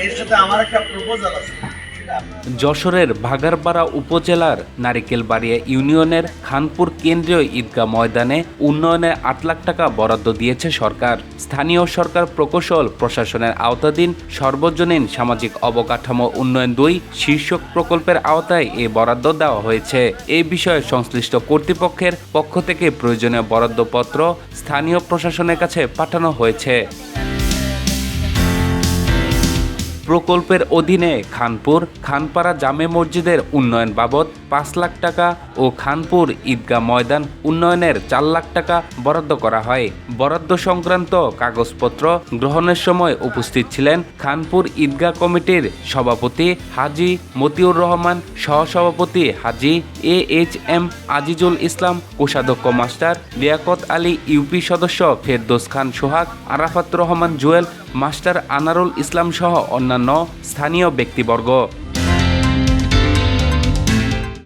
এর সাথে আমার একটা প্রপোজাল আছে। যশোরের ভাগারপাড়া উপজেলার নারিকেলবাড়িয়া ইউনিয়নের খানপুর কেন্দ্রীয় ঈদগাহ ময়দানে উন্নয়নে ৮ লাখ টাকা বরাদ্দ দিয়েছে সরকার। স্থানীয় সরকার প্রকৌশল প্রশাসনের আওতাধীন সর্বজনীন সামাজিক অবকাঠামো উন্নয়ন ২ শীর্ষক প্রকল্পের আওতায় এই বরাদ্দ দেওয়া হয়েছে। এই বিষয়ে সংশ্লিষ্ট কর্তৃপক্ষের পক্ষ থেকে প্রয়োজনীয় বরাদ্দপত্র স্থানীয় প্রশাসনের কাছে পাঠানো হয়েছে। প্রকল্পের অধীনে খানপুর খানপাড়া জামে মসজিদের উন্নয়ন বাবদ ৫ লাখ টাকা ও খানপুর ঈদগাহ ময়দান উন্নয়নের ৪ লাখ টাকা বরাদ্দ করা হয়। বরাদ্দ সংক্রান্ত কাগজপত্র গ্রহণের সময় উপস্থিত ছিলেন খানপুর ঈদগাহ কমিটির সভাপতি হাজী মতিউর রহমান, সহসভাপতি হাজী AHM আজিজুল ইসলাম, কোষাধ্যক্ষ মাস্টার লিয়াকত আলী, ইউপি সদস্য ফেরদৌস খান সোহাগ, আরাফাত রহমান জুয়েল, মাস্টার আনারুল ইসলাম সহ অন্যান্য স্থানীয় ব্যক্তিবর্গ।